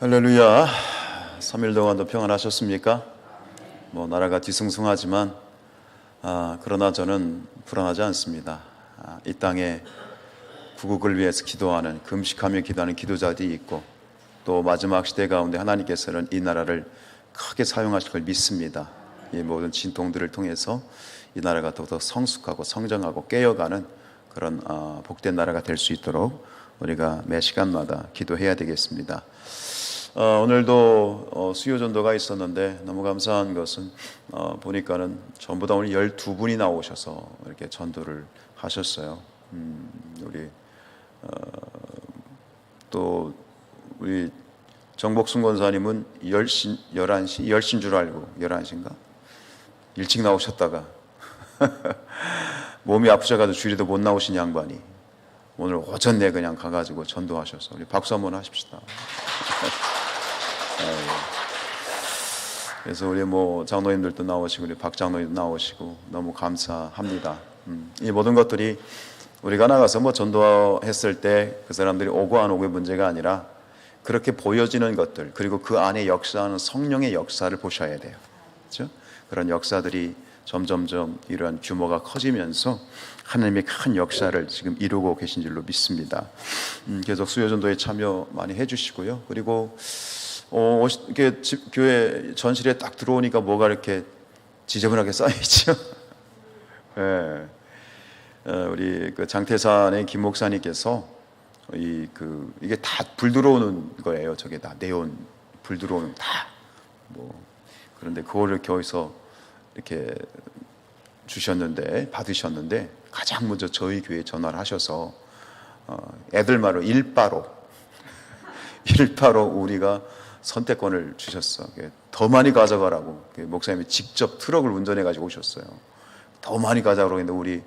할렐루야. 3일 동안도 평안하셨습니까? 나라가 뒤숭숭하지만 그러나 저는 불안하지 않습니다. 이 땅에 구국을 위해서 기도하는, 금식하며 기도하는 기도자들이 있고, 또 마지막 시대 가운데 하나님께서는 이 나라를 크게 사용하실 걸 믿습니다. 이 모든 진통들을 통해서 이 나라가 더더 성숙하고 성장하고 깨어가는 그런 복된 나라가 될 수 있도록 우리가 매 시간마다 기도해야 되겠습니다. 오늘도 수요 전도가 있었는데 너무 감사한 것은 보니까는 전부 다 오늘 12분이 나오셔서 이렇게 전도를 하셨어요. 또 우리 정복순 권사님은 10시, 11시, 10시인 줄 알고 11시인가? 일찍 나오셨다가 몸이 아프셔가지고 주일에도 못 나오신 양반이 오늘 오전 내 그냥 가가지고 전도하셔서 우리 박수 한번 하십시다. 그래서 우리 장로님들도 나오시고 우리 박 장로님도 나오시고 너무 감사합니다. 이 모든 것들이 우리가 나가서 전도했을 때 그 사람들이 오고 안 오고의 문제가 아니라 그렇게 보여지는 것들, 그리고 그 안에 역사하는 성령의 역사를 보셔야 돼요. 그렇죠? 그런 역사들이 점점점 이러한 규모가 커지면서 하나님의 큰 역사를 지금 이루고 계신 줄로 믿습니다. 계속 수요전도에 참여 많이 해주시고요. 그리고 이렇게 교회 전실에 딱 들어오니까 뭐가 이렇게 지저분하게 쌓여있죠. 네. 우리 그 장태산의 김 목사님께서 이게 다 불 들어오는 거예요. 저게 다 네온 불 들어오는 다 그런데 그거를 거기서 이렇게 받으셨는데 가장 먼저 저희 교회에 전화를 하셔서 애들 말로 일바로 우리가 선택권을 주셨어. 더 많이 가져가라고 목사님이 직접 트럭을 운전해 가지고 오셨어요. 더 많이 가져가라고 했는데 우리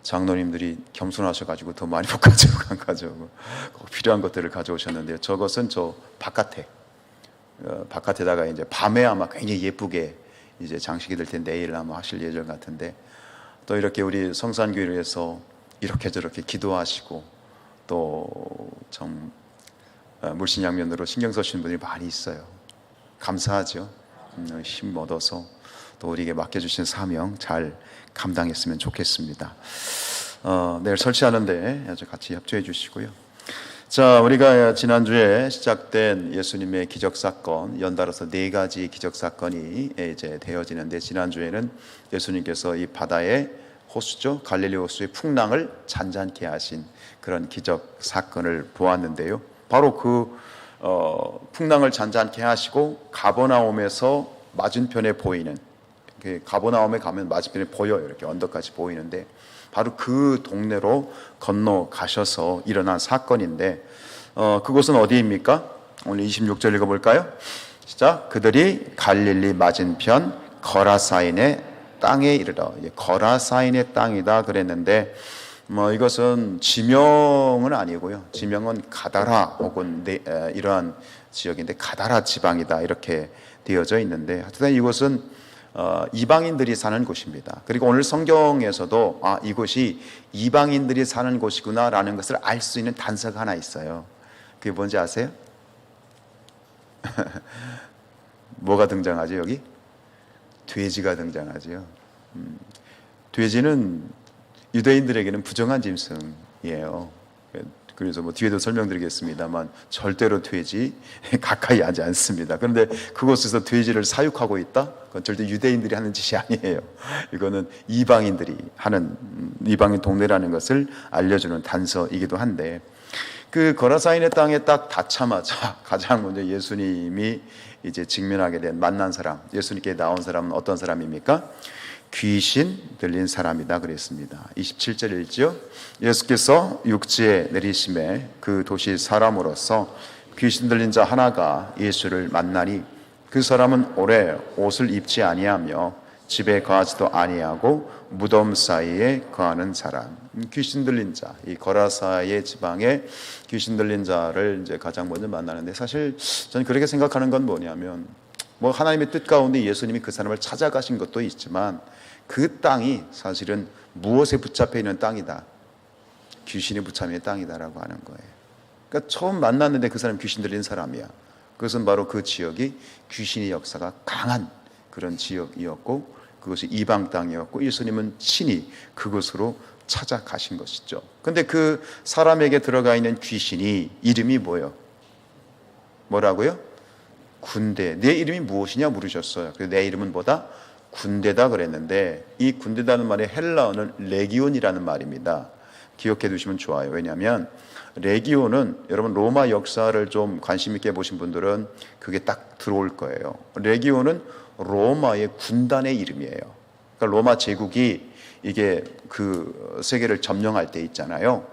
장로님들이 겸손하셔가지고 더 많이 못 가져오고 꼭 필요한 것들을 가져오셨는데요. 저것은 저 바깥에다가 이제 밤에 아마 굉장히 예쁘게 이제 장식이 될 텐데 내일 아마 하실 예정 같은데, 또 이렇게 우리 성산교회를 위해서 이렇게 저렇게 기도하시고 또 좀 물신양면으로 신경 쓰시는 분들이 많이 있어요. 감사하죠. 힘 얻어서 또 우리에게 맡겨주신 사명 잘 감당했으면 좋겠습니다. 내일 설치하는데 아주 같이 협조해 주시고요. 자, 우리가 지난주에 시작된 예수님의 기적사건, 연달아서 4가지 기적사건이 이제 되어지는데, 지난주에는 예수님께서 이 바다의 호수죠, 갈릴리 호수의 풍랑을 잔잔케 하신 그런 기적사건을 보았는데요. 바로 그 풍랑을 잔잔케 하시고 가버나움에서 맞은편에 보이는, 가버나움에 가면 맞은편에 보여요. 이렇게 언덕까지 보이는데 바로 그 동네로 건너가셔서 일어난 사건인데, 그곳은 어디입니까? 오늘 26절 읽어볼까요? 시작. 그들이 갈릴리 맞은편 거라사인의 땅에 이르러. 거라사인의 땅이다 그랬는데 이것은 지명은 아니고요. 지명은 가다라 혹은 이러한 지역인데 가다라 지방이다 이렇게 되어져 있는데, 하여튼 이곳은 이방인들이 사는 곳입니다. 그리고 오늘 성경에서도 이곳이 이방인들이 사는 곳이구나 라는 것을 알 수 있는 단서가 하나 있어요. 그게 뭔지 아세요? 뭐가 등장하죠? 여기? 돼지가 등장하죠. 돼지는 유대인들에게는 부정한 짐승이에요. 그래서 뒤에도 설명드리겠습니다만 절대로 돼지 가까이 하지 않습니다. 그런데 그곳에서 돼지를 사육하고 있다? 그건 절대 유대인들이 하는 짓이 아니에요. 이거는 이방인들이 하는, 이방인 동네라는 것을 알려주는 단서이기도 한데, 그 거라사인의 땅에 딱 닿자마자 가장 먼저 예수님이 이제 직면하게 된 만난 사람, 예수님께 나온 사람은 어떤 사람입니까? 귀신 들린 사람이다 그랬습니다. 27절 읽죠. 예수께서 육지에 내리심에 그 도시 사람으로서 귀신 들린 자 하나가 예수를 만나니, 그 사람은 오래 옷을 입지 아니하며 집에 거하지도 아니하고 무덤 사이에 거하는 사람. 귀신 들린 자, 이 거라사의 지방에 귀신 들린 자를 이제 가장 먼저 만나는데, 사실 저는 그렇게 생각하는 건 뭐냐면, 하나님의 뜻 가운데 예수님이 그 사람을 찾아가신 것도 있지만 그 땅이 사실은 무엇에 붙잡혀 있는 땅이다, 귀신이 붙잡혀 있는 땅이다라고 하는 거예요. 그러니까 처음 만났는데 그 사람이 귀신 들린 사람이야. 그것은 바로 그 지역이 귀신의 역사가 강한 그런 지역이었고, 그것이 이방 땅이었고, 예수님은 친히 그곳으로 찾아가신 것이죠. 근데 그 사람에게 들어가 있는 귀신이 이름이 뭐라고요? 군대. 내 이름이 무엇이냐 물으셨어요. 그래서 내 이름은 뭐다? 군대다 그랬는데, 이 군대다는 말의 헬라어는 레기온이라는 말입니다. 기억해 두시면 좋아요. 왜냐하면 레기온은, 여러분 로마 역사를 좀 관심 있게 보신 분들은 그게 딱 들어올 거예요. 레기온은 로마의 군단의 이름이에요. 그러니까 로마 제국이 이게 그 세계를 점령할 때 있잖아요.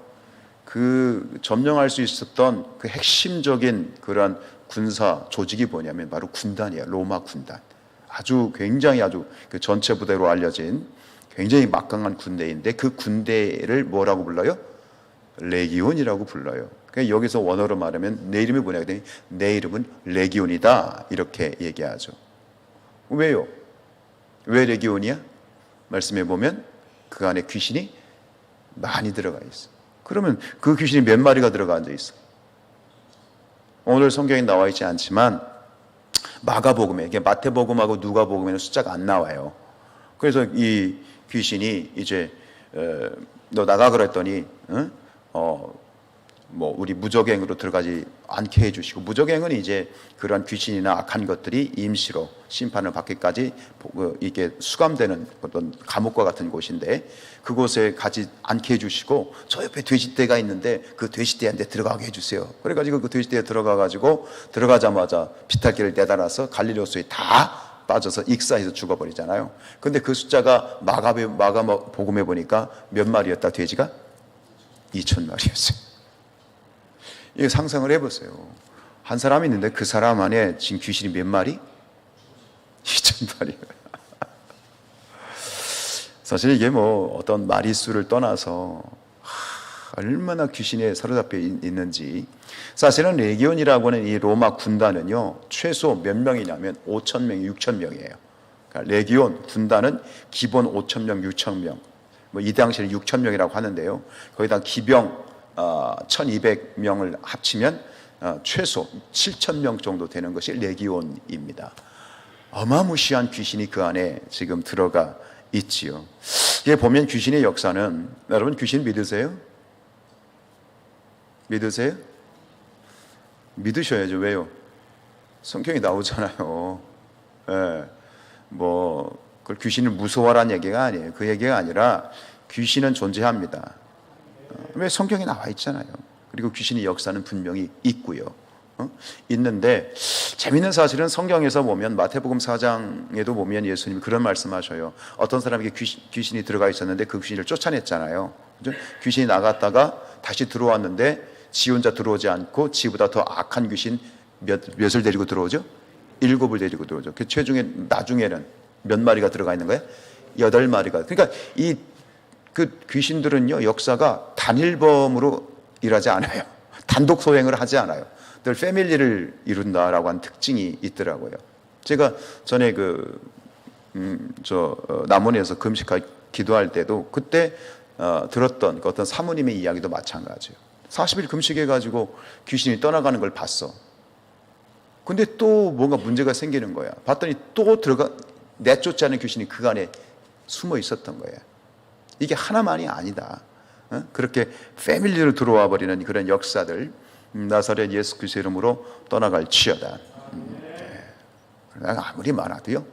그 점령할 수 있었던 그 핵심적인 그런 군사 조직이 뭐냐면 바로 군단이에요. 로마 군단. 아주 굉장히 아주 그 전체 부대로 알려진 굉장히 막강한 군대인데, 그 군대를 뭐라고 불러요? 레기온이라고 불러요. 그러니까 여기서 원어로 말하면 내 이름이 뭐냐 그랬더니 내 이름은 레기온이다 이렇게 얘기하죠. 왜요? 왜 레기온이야? 말씀해 보면 그 안에 귀신이 많이 들어가 있어. 그러면 그 귀신이 몇 마리가 들어가 앉아 있어? 오늘 성경에 나와 있지 않지만 마가복음에, 이게 마태복음하고 누가복음에는 숫자가 안 나와요. 그래서 이 귀신이 이제 너 나가 그랬더니 뭐 우리 무적행으로 들어가지 않게 해주시고, 무적행은 이제 그런 귀신이나 악한 것들이 임시로 심판을 받기까지 이게 수감되는 어떤 감옥과 같은 곳인데, 그곳에 가지 않게 해주시고 저 옆에 돼지떼가 있는데 그 돼지떼한테 들어가게 해주세요. 그래가지고 그 돼지떼에 들어가가지고 들어가자마자 비탈길을 내달아서 갈릴리호수에 다 빠져서 익사해서 죽어버리잖아요. 근데 그 숫자가 마가복음에 보니까 몇 마리였다? 돼지가 2,000마리였어요. 이거 상상을 해보세요. 한 사람이 있는데 그 사람 안에 지금 귀신이 몇 마리? 2,000마리. 사실 이게 뭐 어떤 마리수를 떠나서 얼마나 귀신에 사로잡혀 있는지. 사실은 레기온이라고 하는 이 로마 군단은요, 최소 몇 명이냐면 5,000명, 6,000명이에요. 그러니까 레기온 군단은 기본 5,000명, 6,000명. 뭐 이 당시에는 6,000명이라고 하는데요. 거기다 기병 1,200명을 합치면 최소 7,000명 정도 되는 것이 레기온입니다. 어마무시한 귀신이 그 안에 지금 들어가 있지요. 이게 보면 귀신의 역사는, 여러분 귀신 믿으세요? 믿으세요? 믿으셔야죠. 왜요? 성경이 나오잖아요. 예. 뭐 그걸 귀신을 무서워라는 얘기가 아니에요. 그 얘기가 아니라 귀신은 존재합니다. 왜? 성경에 나와 있잖아요. 그리고 귀신의 역사는 분명히 있고요. 있는데 재밌는 사실은 성경에서 보면 마태복음 4장에도 보면 예수님이 그런 말씀하셔요. 어떤 사람에게 귀신이 들어가 있었는데 그 귀신을 쫓아냈잖아요. 그죠? 귀신이 나갔다가 다시 들어왔는데 지 혼자 들어오지 않고 지보다 더 악한 귀신 몇을 데리고 들어오죠? 7을 데리고 들어오죠. 그 나중에는 몇 마리가 들어가 있는 거예요? 8마리가. 그러니까 그 귀신들은요, 역사가 단일범으로 일하지 않아요. 단독 소행을 하지 않아요. 늘 패밀리를 이룬다라고 하는 특징이 있더라고요. 제가 전에 남원에서 금식할 기도할 때도 그때 들었던 그 어떤 사모님의 이야기도 마찬가지예요. 40일 금식해가지고 귀신이 떠나가는 걸 봤어. 근데 또 뭔가 문제가 생기는 거야. 봤더니 또 내쫓지 않은 귀신이 그 안에 숨어 있었던 거예요. 이게 하나만이 아니다. 그렇게 패밀리로 들어와 버리는 그런 역사들, 나사렛 예수 그리스도의 이름으로 떠나갈지어다. 아무리 많아도요,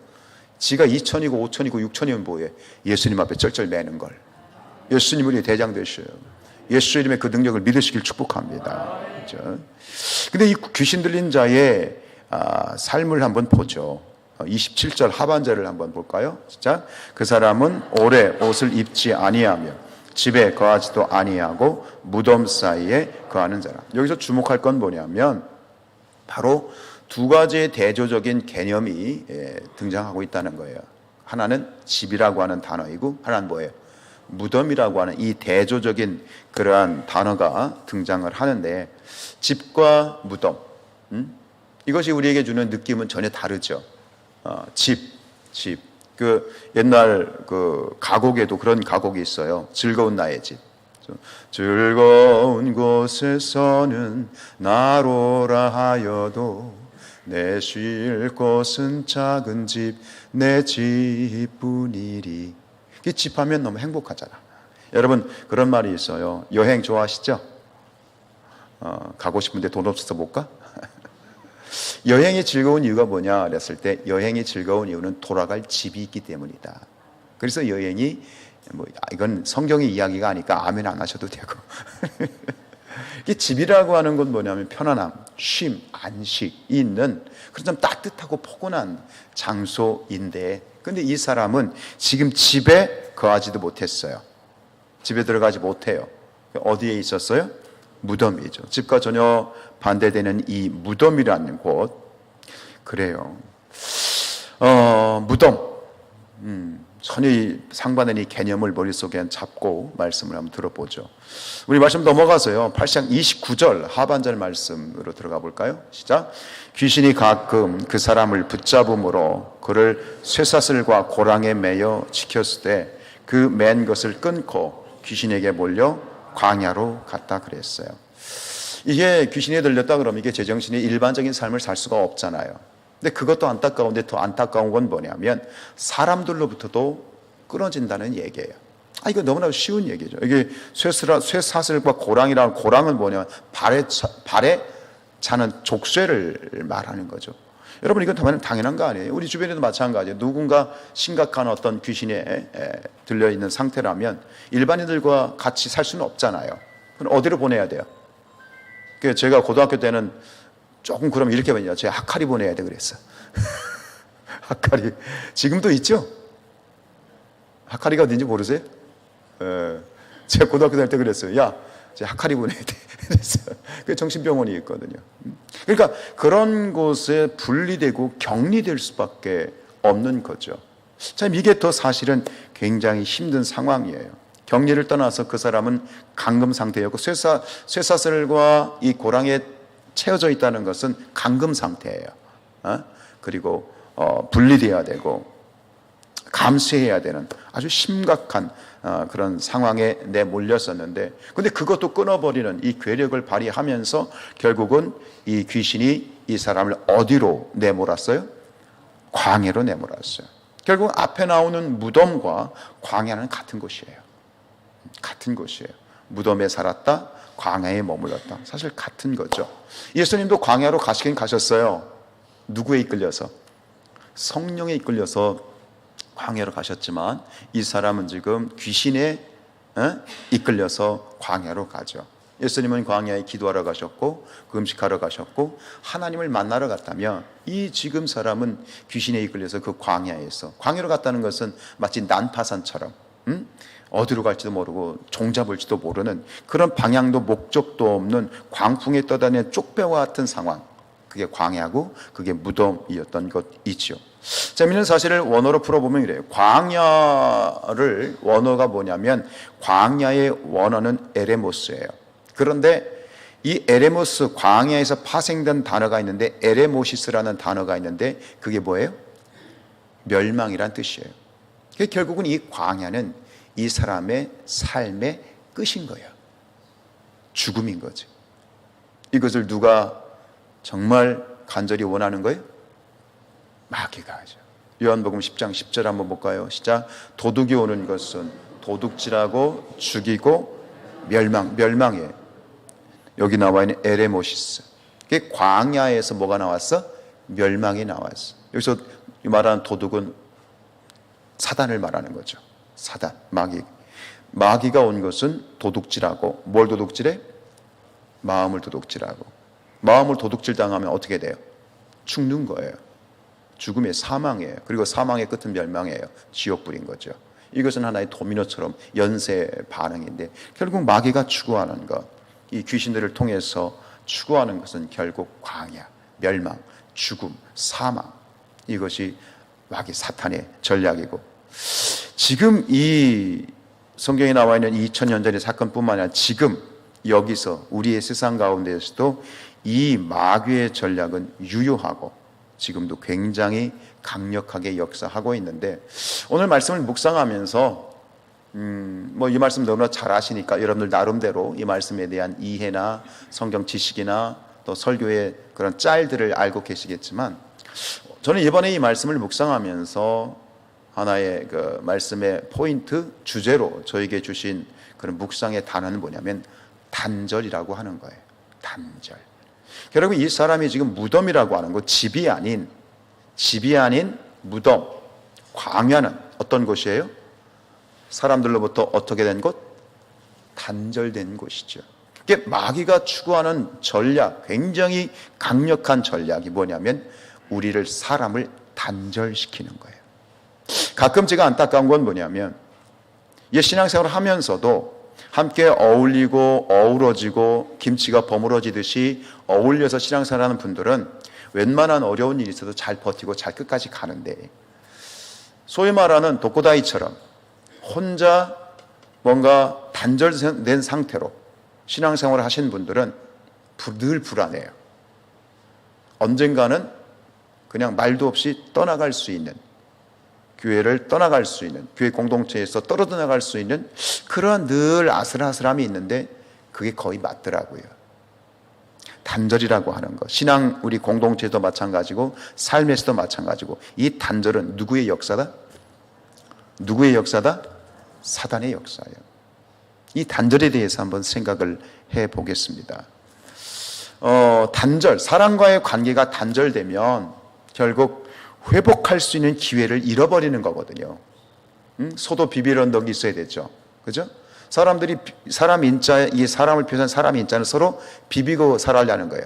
지가 2천이고 5천이고 6천이면 뭐해? 예수님 앞에 쩔쩔 매는 걸. 예수님 우리 대장 되셔요. 예수 이름의 그 능력을 믿으시길 축복합니다. 그렇죠? 근데 이 귀신 들린 자의 삶을 한번 보죠. 27절 하반절을 한번 볼까요? 진짜 그 사람은 오래 옷을 입지 아니하며 집에 거하지도 아니하고 무덤 사이에 거하는 자라. 여기서 주목할 건 뭐냐면 바로 두 가지의 대조적인 개념이 등장하고 있다는 거예요. 하나는 집이라고 하는 단어이고, 하나는 뭐예요? 무덤이라고 하는 이 대조적인 그러한 단어가 등장을 하는데, 집과 무덤, 이것이 우리에게 주는 느낌은 전혀 다르죠. 집. 그 옛날 그 가곡에도 그런 가곡이 있어요. 즐거운 나의 집. 즐거운 곳에서는 나로라 하여도 내 쉴 곳은 작은 집, 내 집뿐이리. 이 집하면 너무 행복하잖아. 여러분, 그런 말이 있어요. 여행 좋아하시죠? 가고 싶은데 돈 없어서 못 가? 여행이 즐거운 이유가 뭐냐 그랬을 때, 여행이 즐거운 이유는 돌아갈 집이 있기 때문이다. 그래서 여행이 이건 성경의 이야기가 아니까 아멘 안 하셔도 되고 이 집이라고 하는 건 뭐냐면 편안함, 쉼, 안식이 있는 그런 좀 따뜻하고 포근한 장소인데, 근데 이 사람은 지금 집에 거하지도 못했어요. 집에 들어가지 못해요. 어디에 있었어요? 무덤이죠. 집과 전혀 반대되는 이 무덤이라는 곳. 그래요. 무덤. 전혀 상반된 이 개념을 머릿속에 잡고 말씀을 한번 들어보죠. 우리 말씀 넘어가서요. 8장 29절 하반절 말씀으로 들어가 볼까요? 시작. 귀신이 가끔 그 사람을 붙잡음으로 그를 쇠사슬과 고랑에 매여 지켰을 때 그 맨 것을 끊고 귀신에게 몰려 광야로 갔다 그랬어요. 이게 귀신이 들렸다 그러면 이게 제정신이 일반적인 삶을 살 수가 없잖아요. 근데 그것도 안타까운데 더 안타까운 건 뭐냐면 사람들로부터도 끊어진다는 얘기예요. 이거 너무나 쉬운 얘기죠. 이게 쇠사슬과 고랑이라는, 고랑은 뭐냐면 발에 차는 족쇄를 말하는 거죠. 여러분, 이건 당연한 거 아니에요? 우리 주변에도 마찬가지예요. 누군가 심각한 어떤 귀신에 들려있는 상태라면 일반인들과 같이 살 수는 없잖아요. 그럼 어디로 보내야 돼요? 제가 고등학교 때는 조금 그럼 이렇게 보냐, 제가 하카리 보내야 돼 그랬어. 하카리 지금도 있죠? 하카리가 어딘지 모르세요? 제가 고등학교 다닐 때 그랬어요. 야, 제가 하카리 보내야 돼. 그랬어요. 그 정신병원이 있거든요. 그러니까 그런 곳에 분리되고 격리될 수밖에 없는 거죠. 참 이게 더 사실은 굉장히 힘든 상황이에요. 격리를 떠나서 그 사람은 감금 상태였고 쇠사슬과 이 고랑에 채워져 있다는 것은 감금 상태예요. 그리고 분리되어야 되고 감수해야 되는 아주 심각한 그런 상황에 내몰렸었는데, 근데 그것도 끊어버리는 이 괴력을 발휘하면서 결국은 이 귀신이 이 사람을 어디로 내몰았어요? 광야로 내몰았어요. 결국 앞에 나오는 무덤과 광야는 같은 곳이에요. 같은 곳이에요. 무덤에 살았다, 광야에 머물렀다. 사실 같은 거죠. 예수님도 광야로 가시긴 가셨어요. 누구에 이끌려서? 성령에 이끌려서 광야로 가셨지만 이 사람은 지금 귀신에 이끌려서 광야로 가죠. 예수님은 광야에 기도하러 가셨고 금식하러 가셨고 하나님을 만나러 갔다면, 이 지금 사람은 귀신에 이끌려서 그 광야에서, 광야로 갔다는 것은 마치 난파산처럼 어디로 갈지도 모르고 종잡을지도 모르는 그런 방향도 목적도 없는 광풍에 떠다니는 쪽배와 같은 상황, 그게 광야고 그게 무덤이었던 것이죠. 재미있는 사실을 원어로 풀어보면 이래요. 광야를 원어가 뭐냐면 광야의 원어는 에레모스예요. 그런데 이 에레모스, 광야에서 파생된 단어가 있는데 에레모시스라는 단어가 있는데 그게 뭐예요? 멸망이란 뜻이에요. 결국은 이 광야는 이 사람의 삶의 끝인 거예요. 죽음인 거지. 이것을 누가 정말 간절히 원하는 거예요? 마귀가 하죠. 요한복음 10장 10절 한번 볼까요? 시작. 도둑이 오는 것은 도둑질하고 죽이고 멸망이에요. 여기 나와 있는 에레모시스. 그게 광야에서 뭐가 나왔어? 멸망이 나왔어. 여기서 말하는 도둑은 사단을 말하는 거죠. 사단, 마귀가 온 것은 도둑질하고, 뭘 도둑질해? 마음을 도둑질하고. 마음을 도둑질 당하면 어떻게 돼요? 죽는 거예요. 죽음의 사망이에요. 그리고 사망의 끝은 멸망이에요. 지옥불인 거죠. 이것은 하나의 도미노처럼 연쇄 반응인데, 결국 마귀가 추구하는 것, 이 귀신들을 통해서 추구하는 것은 결국 광야, 멸망, 죽음, 사망, 이것이 마귀 사탄의 전략이고, 지금 이 성경에 나와 있는 2000년 전의 사건뿐만 아니라 지금 여기서 우리의 세상 가운데에서도 이 마귀의 전략은 유효하고 지금도 굉장히 강력하게 역사하고 있는데, 오늘 말씀을 묵상하면서 이 말씀 너무나 잘 아시니까 여러분들 나름대로 이 말씀에 대한 이해나 성경 지식이나 또 설교의 그런 짤들을 알고 계시겠지만, 저는 이번에 이 말씀을 묵상하면서 하나의 그 말씀의 포인트, 주제로 저에게 주신 그런 묵상의 단어는 뭐냐면 단절이라고 하는 거예요. 단절. 여러분, 이 사람이 지금 무덤이라고 하는 거, 집이 아닌 무덤, 광야는 어떤 곳이에요? 사람들로부터 어떻게 된 곳? 단절된 곳이죠. 이게 마귀가 추구하는 전략, 굉장히 강력한 전략이 뭐냐면 우리를, 사람을 단절시키는 거예요. 가끔 제가 안타까운 건 뭐냐면, 이 신앙생활을 하면서도 함께 어울리고 어우러지고 김치가 버무러지듯이 어울려서 신앙생활하는 분들은 웬만한 어려운 일이 있어도 잘 버티고 잘 끝까지 가는데, 소위 말하는 독고다이처럼 혼자 뭔가 단절된 상태로 신앙생활을 하신 분들은 늘 불안해요. 언젠가는 그냥 말도 없이 떠나갈 수 있는, 교회를 떠나갈 수 있는, 교회 공동체에서 떨어져 나갈 수 있는 그러한 늘 아슬아슬함이 있는데, 그게 거의 맞더라고요. 단절이라고 하는 것, 신앙 우리 공동체도 마찬가지고 삶에서도 마찬가지고, 이 단절은 누구의 역사다? 누구의 역사다? 사단의 역사예요. 이 단절에 대해서 한번 생각을 해보겠습니다. 단절, 사람과의 관계가 단절되면 결국 회복할 수 있는 기회를 잃어버리는 거거든요. 소도 비빌 언덕이 있어야 되죠. 그죠? 사람들이 사람 인자, 이 사람을 표현한 사람 인자는 서로 비비고 살아가려는 거예요.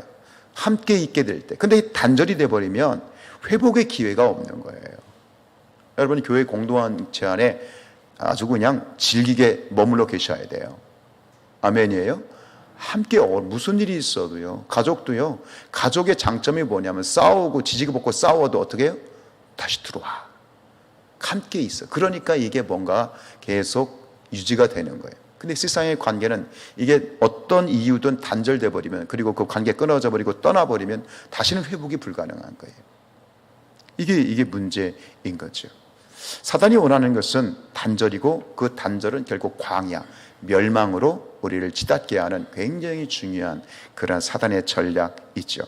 함께 있게 될 때. 근데 단절이 돼버리면 회복의 기회가 없는 거예요. 여러분, 교회 공동체 안에 아주 그냥 즐기게 머물러 계셔야 돼요. 아멘이에요? 함께 무슨 일이 있어도요, 가족도요, 가족의 장점이 뭐냐면 싸우고 지지고 볶고 싸워도 어떻게 해요? 다시 들어와. 함께 있어. 그러니까 이게 뭔가 계속 유지가 되는 거예요. 근데 세상의 관계는 이게 어떤 이유든 단절돼 버리면, 그리고 그 관계 끊어져 버리고 떠나버리면 다시는 회복이 불가능한 거예요. 이게 문제인 거죠. 사단이 원하는 것은 단절이고, 그 단절은 결국 광야, 멸망으로 우리를 치닫게 하는 굉장히 중요한 그런 사단의 전략이죠.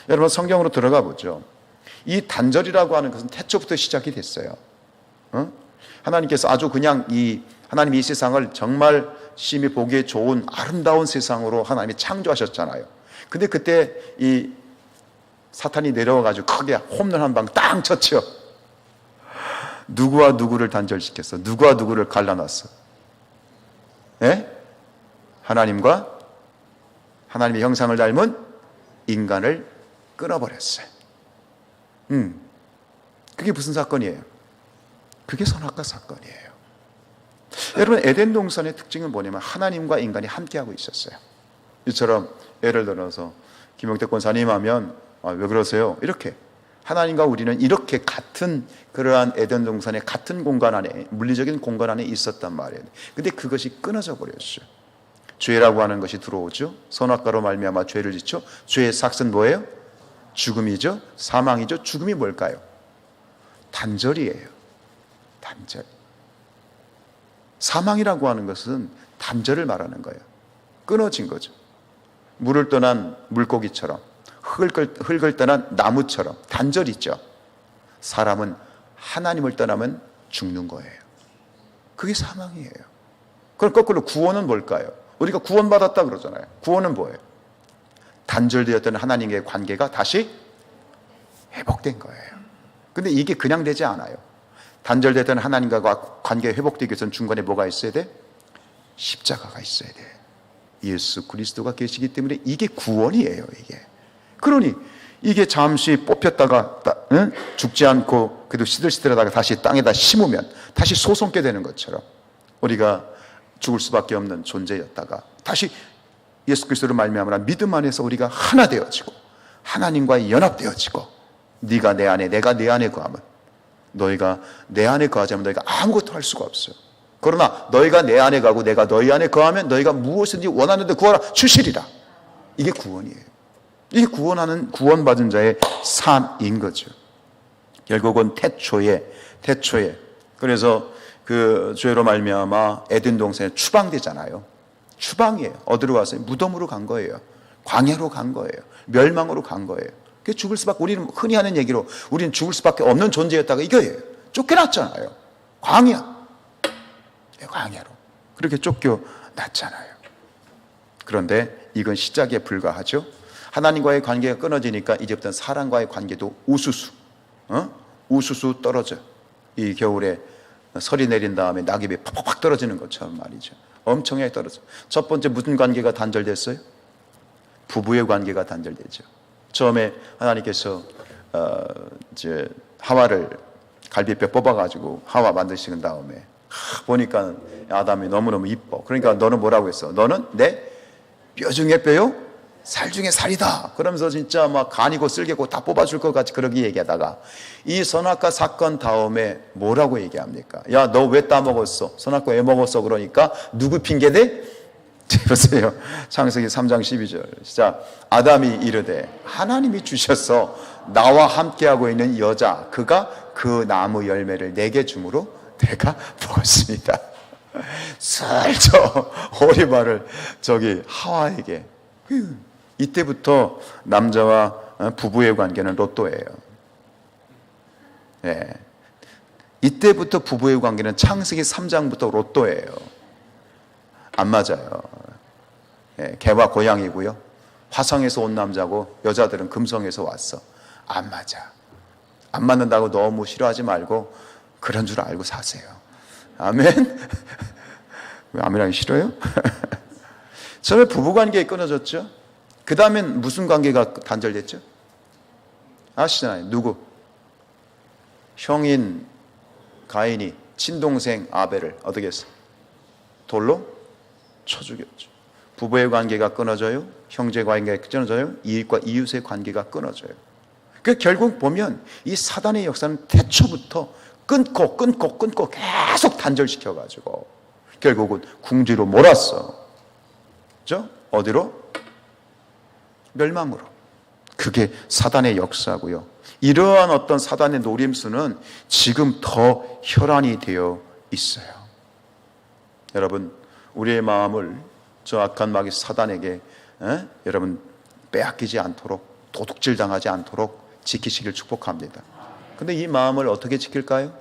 여러분, 성경으로 들어가 보죠. 이 단절이라고 하는 것은 태초부터 시작이 됐어요. 하나님께서 아주 그냥 하나님이 이 세상을 정말 심히 보기에 좋은 아름다운 세상으로 하나님이 창조하셨잖아요. 근데 그때 이 사탄이 내려와가지고 크게 홈런 한 방 땅 쳤죠. 누구와 누구를 단절시켰어? 누구와 누구를 갈라놨어? 예? 하나님과 하나님의 형상을 닮은 인간을 끊어버렸어요. 그게 무슨 사건이에요? 그게 선악과 사건이에요. 여러분, 에덴 동산의 특징은 뭐냐면 하나님과 인간이 함께하고 있었어요. 이처럼 예를 들어서 김용택 권사님 하면 왜 그러세요? 이렇게 하나님과 우리는 이렇게 같은 그러한 에덴 동산의 같은 공간 안에, 물리적인 공간 안에 있었단 말이에요. 근데 그것이 끊어져 버렸어요. 죄라고 하는 것이 들어오죠. 선악과로 말미암아 죄를 짓죠. 죄의 삭은 뭐예요? 죽음이죠. 사망이죠. 죽음이 뭘까요? 단절이에요. 단절. 사망이라고 하는 것은 단절을 말하는 거예요. 끊어진 거죠. 물을 떠난 물고기처럼, 흙을 떠난 나무처럼 단절이 있죠. 사람은 하나님을 떠나면 죽는 거예요. 그게 사망이에요. 그럼 거꾸로 구원은 뭘까요? 우리가 구원받았다 그러잖아요. 구원은 뭐예요? 단절되었던 하나님과의 관계가 다시 회복된 거예요. 근데 이게 그냥 되지 않아요. 단절되었던 하나님과 관계 회복되기 위해서는 중간에 뭐가 있어야 돼? 십자가가 있어야 돼. 예수 그리스도가 계시기 때문에 이게 구원이에요. 이게. 그러니 이게 잠시 뽑혔다가 죽지 않고 그래도 시들시들하다가 다시 땅에다 심으면 다시 솟게 되는 것처럼, 우리가 죽을 수밖에 없는 존재였다가 다시 예수 그리스도를 말미암아 믿음 안에서 우리가 하나 되어지고 하나님과 연합되어지고, 네가 내 안에 내가 내 안에 거하면, 너희가 내 안에 거하지 않으면 너희가 아무것도 할 수가 없어요. 그러나 너희가 내 안에 가고 내가 너희 안에 거하면 너희가 무엇이든지 원하는 데 구하라 주시리라. 이게 구원이에요. 이게 구원받은 자의 삶인 거죠. 결국은 태초에 그래서 그 죄로 말미암아 에덴 동산에 추방되잖아요. 추방이에요. 어디로 갔어요? 무덤으로 간 거예요. 광야로 간 거예요. 멸망으로 간 거예요. 죽을 수밖에, 우리는 흔히 하는 얘기로 우리는 죽을 수밖에 없는 존재였다가 이거예요. 쫓겨났잖아요. 광야로. 그렇게 쫓겨났잖아요. 그런데 이건 시작에 불과하죠. 하나님과의 관계가 끊어지니까 이제부터는 사람과의 관계도 우수수 떨어져. 이 겨울에 설이 내린 다음에 낙엽이 팍팍 떨어지는 것처럼 말이죠. 엄청나게 떨어져. 첫 번째 무슨 관계가 단절됐어요? 부부의 관계가 단절되죠. 처음에 하나님께서 이제 하와를 갈비뼈 뽑아가지고 하와 만드신 다음에 보니까 아담이 너무너무 이뻐. 그러니까 너는 뭐라고 했어? 너는 내 뼈 중에 뼈요, 살 중에 살이다. 그러면서 진짜 막 간이고 쓸개고 다 뽑아줄 것 같이 그렇게 얘기하다가 이 선악과 사건 다음에 뭐라고 얘기합니까? 야, 너 왜 따먹었어? 선악과 왜 먹었어? 그러니까 누구 핑계대? 보세요. 창세기 3장 12절 시작. 아담이 이르되 하나님이 주셔서 나와 함께하고 있는 여자 그가 그 나무 열매를 내게 주므로 내가 먹었습니다. 슬쩍 오리발을 하와에게. 이때부터 남자와 부부의 관계는 로또예요. 네. 이때부터 부부의 관계는 창세기 3장부터 로또예요. 안 맞아요. 예, 개와 고양이고요. 화성에서 온 남자고 여자들은 금성에서 왔어. 안 맞아. 안 맞는다고 너무 싫어하지 말고 그런 줄 알고 사세요. 아멘. 왜 아멘하기 싫어요? 처음에 부부관계가 끊어졌죠. 그 다음엔 무슨 관계가 단절됐죠? 아시잖아요. 누구? 형인 가인이 친동생 아벨을 어떻게 했어? 돌로 쳐 죽였죠. 부부의 관계가 끊어져요. 형제 관계가 끊어져요. 이웃과 이웃의 관계가 끊어져요. 그 결국 보면 이 사단의 역사는 태초부터 끊고 계속 단절시켜가지고 결국은 궁지로 몰았어. 그죠? 어디로? 멸망으로. 그게 사단의 역사고요. 이러한 어떤 사단의 노림수는 지금 더 혈안이 되어 있어요. 여러분, 우리의 마음을 저 악한 마귀 사단에게 여러분 빼앗기지 않도록, 도둑질 당하지 않도록 지키시길 축복합니다. 근데 이 마음을 어떻게 지킬까요?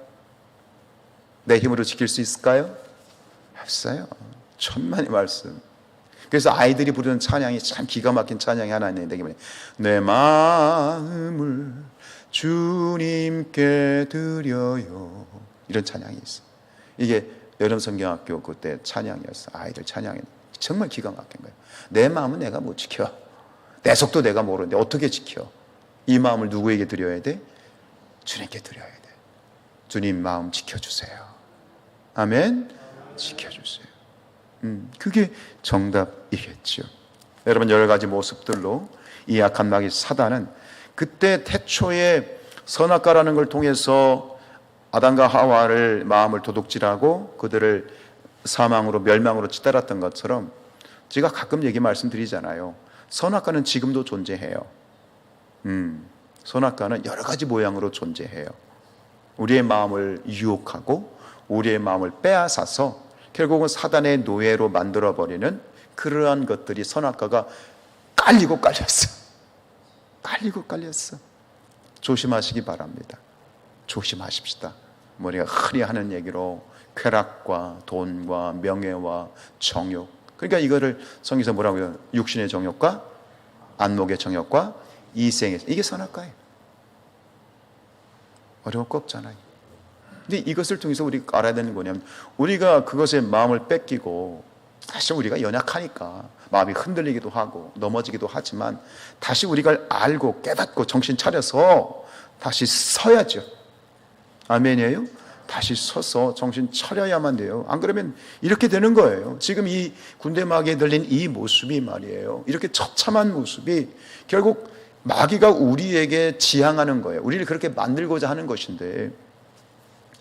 내 힘으로 지킬 수 있을까요? 없어요. 천만의 말씀. 그래서 아이들이 부르는 찬양이 참 기가 막힌 찬양이 하나 있는데 내 마음을 주님께 드려요. 이런 찬양이 있어. 이게 여름 성경학교 그때 찬양이었어. 아이들 찬양이 정말 기가 막힌 거예요. 내 마음은 내가 못 지켜. 내 속도 내가 모르는데 어떻게 지켜? 이 마음을 누구에게 드려야 돼? 주님께 드려야 돼. 주님 마음 지켜주세요. 아멘. 지켜주세요. 그게 정답이겠죠. 여러분, 여러 가지 모습들로 이 악한 마귀 사단은 그때 태초에 선악과라는 걸 통해서 아담과 하와를 마음을 도둑질하고 그들을 사망으로 멸망으로 치달았던 것처럼 제가 가끔 얘기 말씀드리잖아요. 선악과는 지금도 존재해요. 선악과는 여러 가지 모양으로 존재해요. 우리의 마음을 유혹하고 우리의 마음을 빼앗아서 결국은 사단의 노예로 만들어버리는 그러한 것들이 선악과가 깔리고 깔렸어. 조심하시기 바랍니다. 조심하십시다. 우리가 흔히 하는 얘기로 쾌락과 돈과 명예와 정욕. 그러니까 이거를 성경에서 뭐라고 해요? 육신의 정욕과 안목의 정욕과 이생의, 이게 선악과예요. 어려울 거 없잖아요. 근데 이것을 통해서 우리가 알아야 되는 거냐면 우리가 그것에 마음을 뺏기고 사실 우리가 연약하니까 마음이 흔들리기도 하고 넘어지기도 하지만 다시 우리가 알고 깨닫고 정신 차려서 다시 서야죠. 아멘이에요? 다시 서서 정신 차려야만 돼요. 안 그러면 이렇게 되는 거예요. 지금 이 군대 마귀에 들린 이 모습이 말이에요. 이렇게 처참한 모습이 결국 마귀가 우리에게 지향하는 거예요. 우리를 그렇게 만들고자 하는 것인데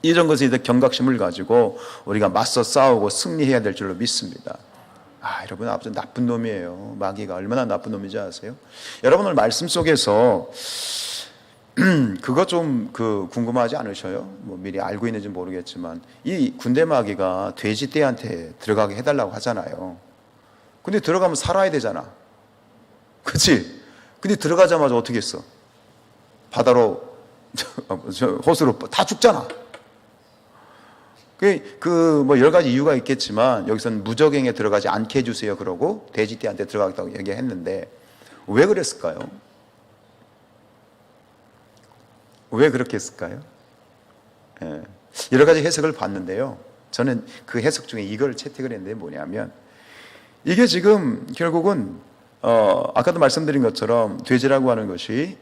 이런 것에 대해 경각심을 가지고 우리가 맞서 싸우고 승리해야 될 줄로 믿습니다. 여러분, 아주 나쁜 놈이에요. 마귀가 얼마나 나쁜 놈인지 아세요? 여러분, 오늘 말씀 속에서 그거 좀 궁금하지 않으셔요? 뭐 미리 알고 있는지 모르겠지만 이 군대 마귀가 돼지떼한테 들어가게 해달라고 하잖아요. 근데 들어가면 살아야 되잖아. 그치? 근데 들어가자마자 어떻게 했어? 바다로, 호수로 다 죽잖아. 뭐 여러 가지 이유가 있겠지만 여기서는 무적행에 들어가지 않게 해주세요 그러고 돼지띠한테 들어가겠다고 얘기했는데 왜 그랬을까요? 왜 그렇게 했을까요? 여러 가지 해석을 봤는데요. 저는 그 해석 중에 이걸 채택을 했는데 뭐냐면 이게 지금 결국은 아까도 말씀드린 것처럼 돼지라고 하는 것이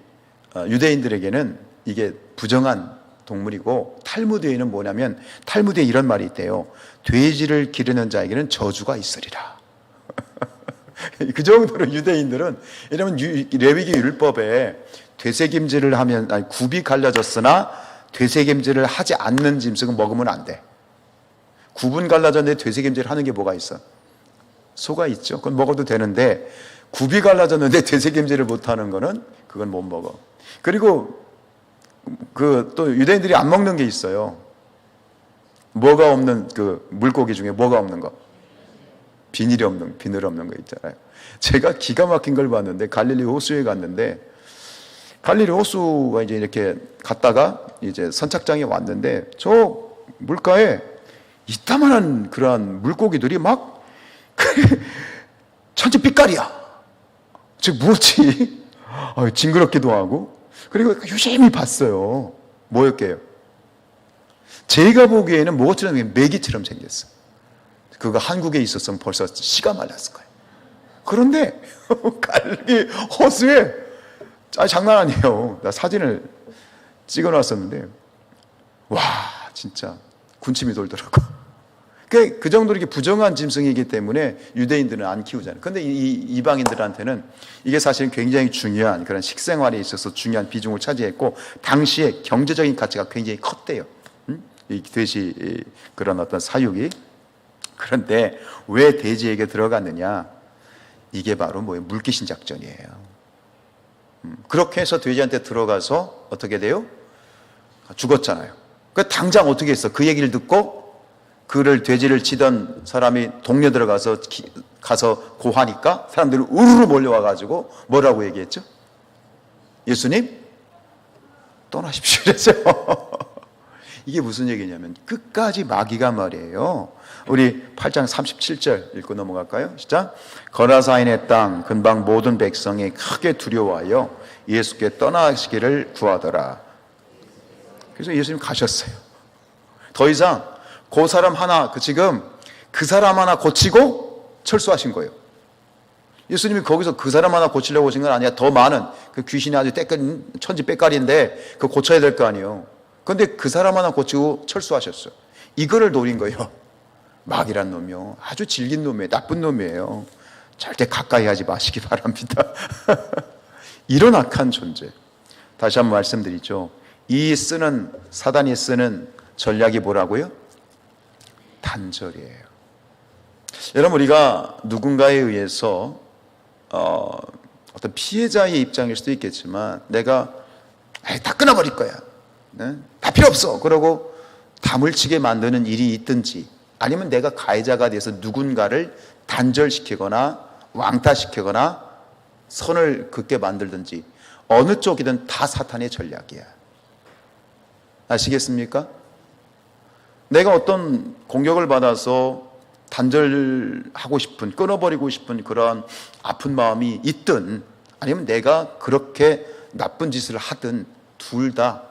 유대인들에게는 이게 부정한 동물이고 탈무드에는 뭐냐면 탈무드에 이런 말이 있대요. 돼지를 기르는 자에게는 저주가 있으리라. 그 정도로 유대인들은 이러면 레위기 율법에 되새김질을 하면 굽이 갈라졌으나 되새김질을 하지 않는 짐승은 먹으면 안 돼. 굽은 갈라졌는데 되새김질 하는 게 뭐가 있어? 소가 있죠. 그건 먹어도 되는데 굽이 갈라졌는데 되새김질을 못하는 거는 그건 못 먹어. 그리고 또 유대인들이 안 먹는 게 있어요. 뭐가 없는 그 물고기 중에 뭐가 없는 거? 비늘 없는 거 있잖아요. 제가 기가 막힌 걸 봤는데 갈릴리 호수에 갔는데 갈릴리 호수가 이제 이렇게 갔다가 이제 선착장에 왔는데 저 물가에 이따만한 그러한 물고기들이 막 천지 빛깔이야. 즉 뭐지? 징그럽기도 하고 그리고 유심히 봤어요. 뭐였게요? 제가 보기에는 뭐처럼 메기처럼 생겼어. 그거 한국에 있었으면 벌써 씨가 말랐을 거예요. 그런데 갈릴리 호수에 장난 아니에요. 나 사진을 찍어놨었는데 와 진짜 군침이 돌더라고. 그 정도로 이렇게 부정한 짐승이기 때문에 유대인들은 안 키우잖아요. 그런데 이 이방인들한테는 이게 사실은 굉장히 중요한 그런 식생활에 있어서 중요한 비중을 차지했고 당시에 경제적인 가치가 굉장히 컸대요. 이 돼지 그런 어떤 사육이. 그런데 왜 돼지에게 들어갔느냐? 이게 바로 뭐예요? 물귀신 작전이에요. 그렇게 해서 돼지한테 들어가서 어떻게 돼요? 죽었잖아요. 그 당장 어떻게 했어? 그 얘기를 듣고 그를 돼지를 치던 사람이 동네 들어가서 가서 고하니까 사람들이 우르르 몰려와가지고 뭐라고 얘기했죠? 예수님 떠나십시오 그랬어요. 이게 무슨 얘기냐면 끝까지 마귀가 말이에요. 우리 8장 37절 읽고 넘어갈까요? 시작. 거라사인의 땅 근방 모든 백성이 크게 두려워하여 예수께 떠나시기를 구하더라. 그래서 예수님 가셨어요. 더 이상 그 사람 하나 지금 그 사람 하나 고치고 철수하신 거예요. 예수님이 거기서 그 사람 하나 고치려고 오신 건 아니야. 더 많은 그 귀신이 아주 천지 빽깔인데 그거 고쳐야 될 거 아니에요. 그런데 그 사람 하나 고치고 철수하셨어요. 이거를 노린 거예요. 마귀란 놈이요. 아주 질긴 놈이에요. 나쁜 놈이에요. 절대 가까이 하지 마시기 바랍니다. 이런 악한 존재. 다시 한번 말씀드리죠. 사단이 쓰는 전략이 뭐라고요? 단절이에요. 여러분 우리가 누군가에 의해서 어떤 피해자의 입장일 수도 있겠지만 내가 다 끊어버릴 거야. 네? 다 필요 없어. 그러고 담을 치게 만드는 일이 있든지 아니면 내가 가해자가 돼서 누군가를 단절시키거나 왕따시키거나 선을 긋게 만들든지 어느 쪽이든 다 사탄의 전략이야. 아시겠습니까? 내가 어떤 공격을 받아서 단절하고 싶은, 끊어버리고 싶은 그런 아픈 마음이 있든 아니면 내가 그렇게 나쁜 짓을 하든 둘 다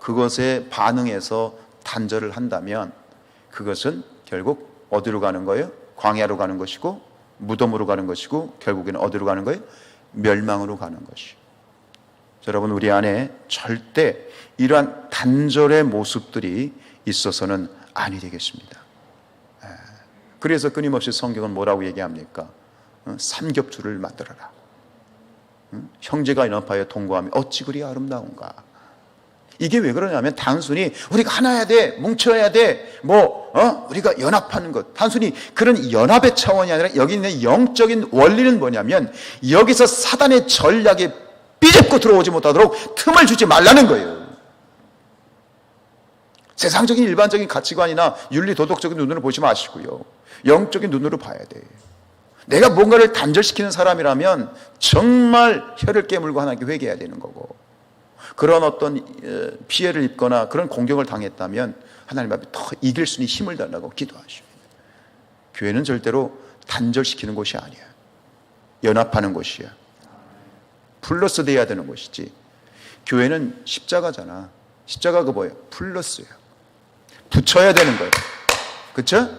그것에 반응해서 단절을 한다면 그것은 결국 어디로 가는 거예요? 광야로 가는 것이고 무덤으로 가는 것이고 결국에는 어디로 가는 거예요? 멸망으로 가는 것이에요. 여러분 우리 안에 절대 이러한 단절의 모습들이 있어서는 아니 되겠습니다. 그래서 끊임없이 성경은 뭐라고 얘기합니까? 삼겹줄을 만들어라. 형제가 연합하여 동거하면 어찌 그리 아름다운가. 이게 왜 그러냐면 단순히 우리가 하나야 돼, 뭉쳐야 돼, 우리가 연합하는 것. 단순히 그런 연합의 차원이 아니라 여기 있는 영적인 원리는 뭐냐면 여기서 사단의 전략에 삐집고 들어오지 못하도록 틈을 주지 말라는 거예요. 세상적인 일반적인 가치관이나 윤리 도덕적인 눈으로 보지 마시고요. 영적인 눈으로 봐야 돼요. 내가 뭔가를 단절시키는 사람이라면 정말 혀를 깨물고 하나님께 회개해야 되는 거고, 그런 어떤 피해를 입거나 그런 공격을 당했다면 하나님 앞에 더 이길 수 있는 힘을 달라고 기도하시오. 교회는 절대로 단절시키는 곳이 아니야. 연합하는 곳이야. 플러스 돼야 되는 곳이지. 교회는 십자가잖아. 십자가가 뭐예요? 플러스예요. 붙여야 되는 거예요. 그렇죠?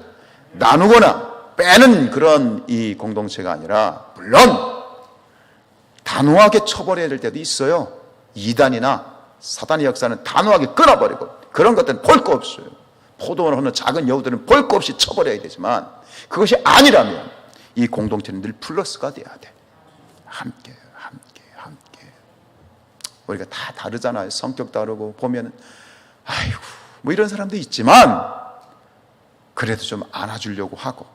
나누거나 빼는 그런 이 공동체가 아니라, 물론 단호하게 처벌해야 될 때도 있어요. 이단이나 사단의 역사는 단호하게 끊어버리고, 그런 것들은 볼 거 없어요. 포도원을 하는 작은 여우들은 볼 거 없이 처벌해야 되지만, 그것이 아니라면 이 공동체는 늘 플러스가 돼야 돼. 함께. 우리가 다 다르잖아요. 성격 다르고 보면은 아이고 뭐 이런 사람도 있지만, 그래도 좀 안아주려고 하고,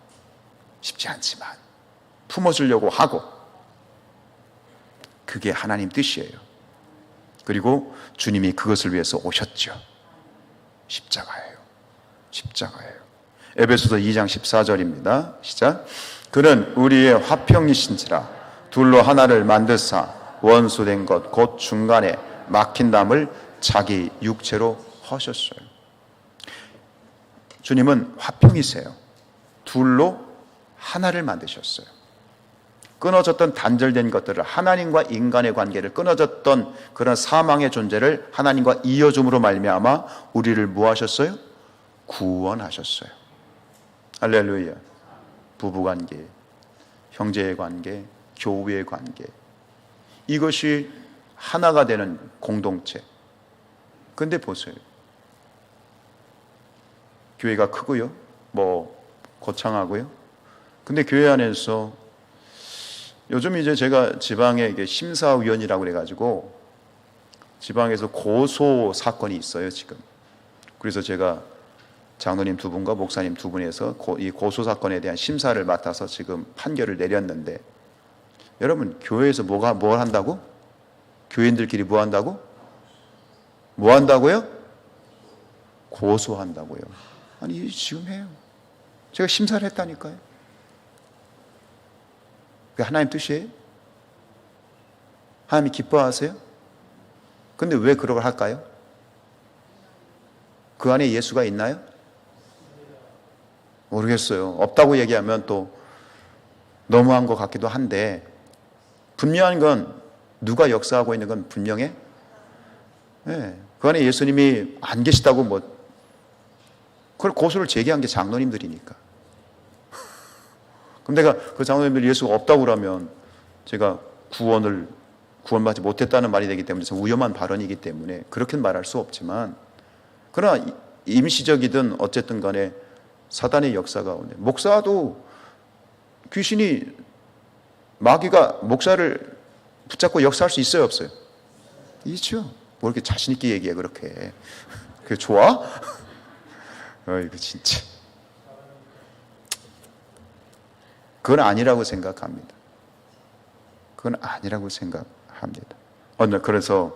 쉽지 않지만 품어주려고 하고, 그게 하나님 뜻이에요. 그리고 주님이 그것을 위해서 오셨죠. 십자가예요. 에베소서 2장 14절입니다. 시작. 그는 우리의 화평이신지라 둘로 하나를 만드사 원수된 것 곧 중간에 막힌 담을 자기 육체로 허셨어요. 주님은 화평이세요. 둘로 하나를 만드셨어요. 끊어졌던 단절된 것들을, 하나님과 인간의 관계를, 끊어졌던 그런 사망의 존재를 하나님과 이어줌으로 말미암아 우리를 뭐 하셨어요? 구원하셨어요. 할렐루야. 부부관계, 형제의 관계, 교우의 관계, 이것이 하나가 되는 공동체. 근데 보세요. 교회가 크고요, 뭐 거창하고요. 근데 교회 안에서 요즘 이제 제가 지방에 이게 심사위원이라고 그래가지고 지방에서 고소 사건이 있어요 지금. 그래서 제가 장로님 두 분과 목사님 두 분에서 이 고소 사건에 대한 심사를 맡아서 지금 판결을 내렸는데, 여러분 교회에서 뭘 한다고? 교인들끼리 뭐 한다고? 뭐 한다고요? 고소한다고요. 아니 지금 해요. 제가 심사를 했다니까요. 그게 하나님 뜻이에요? 하나님이 기뻐하세요? 근데 왜 그런 걸 할까요? 그 안에 예수가 있나요? 모르겠어요. 없다고 얘기하면 또 너무한 것 같기도 한데, 분명한 건 누가 역사하고 있는 건 분명해? 네. 그 안에 예수님이 안 계시다고 뭐 그걸 고소를 제기한 게 장로님들이니까. 그럼 내가 그 장로님들이 예수가 없다고 그러면 제가 구원받지 못했다는 말이 되기 때문에 위험한 발언이기 때문에 그렇게는 말할 수 없지만, 그러나 임시적이든 어쨌든 간에 사단의 역사 가운데, 목사도 귀신이, 마귀가 목사를 붙잡고 역사할 수 있어요 없어요? 있죠. 뭐 이렇게 자신 있게 얘기해 그렇게. 그게 좋아? 어이구 진짜. 그건 아니라고 생각합니다. 그건 아니라고 생각합니다. 그래서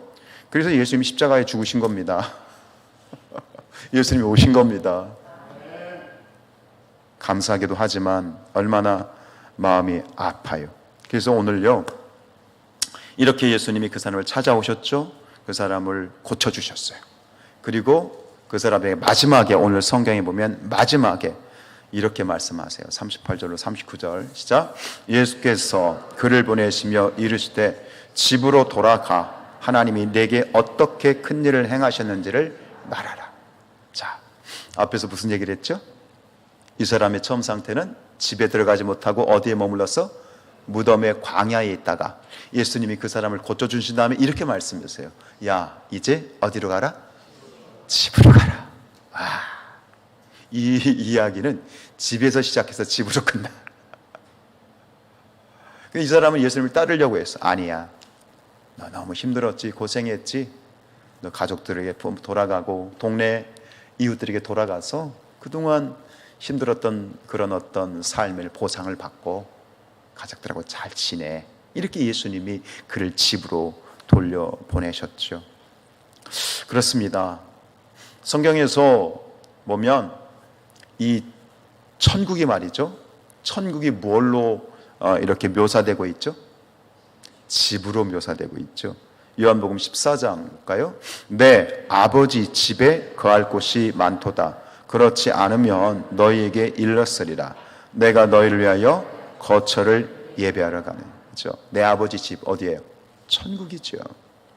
예수님이 십자가에 죽으신 겁니다. 예수님이 오신 겁니다. 감사하기도 하지만 얼마나 마음이 아파요. 그래서 오늘요, 이렇게 예수님이 그 사람을 찾아오셨죠. 그 사람을 고쳐주셨어요. 그리고 그 사람에게 마지막에, 오늘 성경에 보면 마지막에 이렇게 말씀하세요. 38절로 39절 시작. 예수께서 그를 보내시며 이르시되 집으로 돌아가 하나님이 내게 어떻게 큰 일을 행하셨는지를 말하라. 자, 앞에서 무슨 얘기를 했죠? 이 사람의 처음 상태는 집에 들어가지 못하고 어디에 머물러서 무덤의 광야에 있다가 예수님이 그 사람을 고쳐주신 다음에 이렇게 말씀하세요. 야, 이제 어디로 가라? 집으로 가라. 와, 이 이야기는 집에서 시작해서 집으로 끝나. 이 사람은 예수님을 따르려고 했어. 아니야, 너 너무 힘들었지, 고생했지, 너 가족들에게 돌아가고 동네 이웃들에게 돌아가서 그동안 힘들었던 그런 어떤 삶을 보상을 받고 가족들하고 잘 지내. 이렇게 예수님이 그를 집으로 돌려보내셨죠. 그렇습니다. 성경에서 보면 이 천국이 말이죠, 천국이 뭘로 이렇게 묘사되고 있죠? 집으로 묘사되고 있죠. 요한복음 14장가요? 내 아버지 집에 거할 곳이 많도다. 그렇지 않으면 너희에게 일렀으리라. 내가 너희를 위하여 거처를 예배하러 가는 거죠. 내 아버지 집 어디예요? 천국이죠.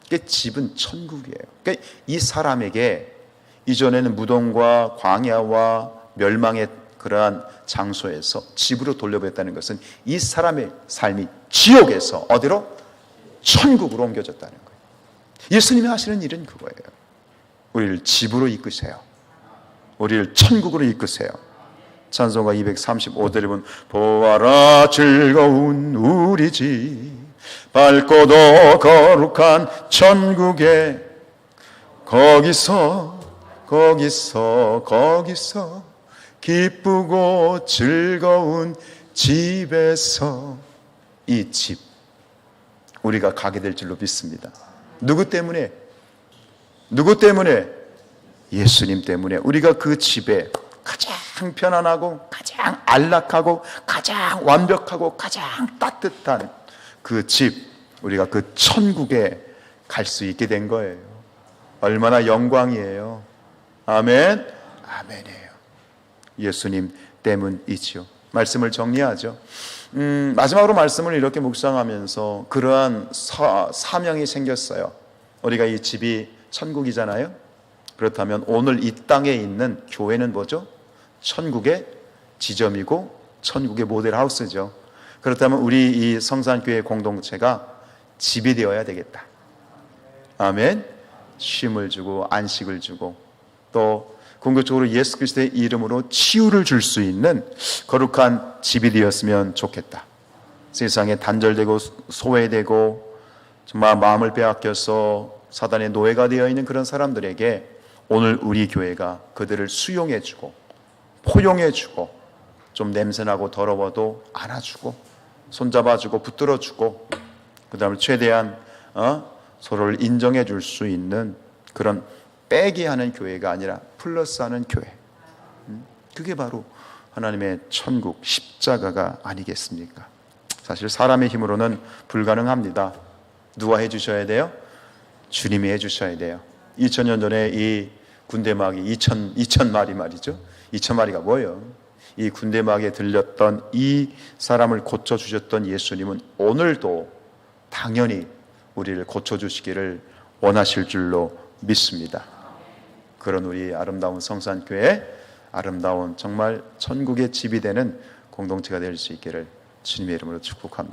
그러니까 집은 천국이에요. 그러니까 이 사람에게 이전에는 무덤과 광야와 멸망의 그러한 장소에서 집으로 돌려보냈다는 것은 이 사람의 삶이 지옥에서 어디로? 천국으로 옮겨졌다는 거예요. 예수님이 하시는 일은 그거예요. 우리를 집으로 이끄세요. 우리를 천국으로 이끄세요. 찬송가 235절에 보면 보아라 즐거운 우리 집 밝고도 거룩한 천국에 거기서 기쁘고 즐거운 집에서 이 집 우리가 가게 될 줄로 믿습니다. 누구 때문에? 예수님 때문에 우리가 그 집에 가장 편안하고 가장 안락하고 가장 완벽하고 가장 따뜻한 그 집, 우리가 그 천국에 갈 수 있게 된 거예요. 얼마나 영광이에요. 아멘. 아멘이에요. 예수님 때문이지요. 말씀을 정리하죠. 마지막으로 말씀을 이렇게 묵상하면서 그러한 사명이 생겼어요. 우리가 이 집이 천국이잖아요. 그렇다면 오늘 이 땅에 있는 교회는 뭐죠? 천국의 지점이고 천국의 모델 하우스죠. 그렇다면 우리 이 성산교회 공동체가 집이 되어야 되겠다. 아멘. 쉼을 주고 안식을 주고 또 궁극적으로 예수 그리스도의 이름으로 치유를 줄 수 있는 거룩한 집이 되었으면 좋겠다. 세상에 단절되고 소외되고 정말 마음을 빼앗겨서 사단의 노예가 되어 있는 그런 사람들에게 오늘 우리 교회가 그들을 수용해주고 포용해주고 좀 냄새나고 더러워도 안아주고 손잡아주고 붙들어주고 그 다음에 최대한 서로를 인정해 줄 수 있는 그런 빼기 하는 교회가 아니라 플러스 하는 교회. 그게 바로 하나님의 천국 십자가가 아니겠습니까? 사실 사람의 힘으로는 불가능합니다. 누가 해주셔야 돼요? 주님이 해주셔야 돼요. 2000년 전에 이 군대막이 2000마리 말이죠. 2000마리가 뭐예요? 이 군대막에 들렸던 이 사람을 고쳐주셨던 예수님은 오늘도 당연히 우리를 고쳐주시기를 원하실 줄로 믿습니다. 그런 우리 아름다운 성산교회, 아름다운 정말 천국의 집이 되는 공동체가 될 수 있기를 주님의 이름으로 축복합니다.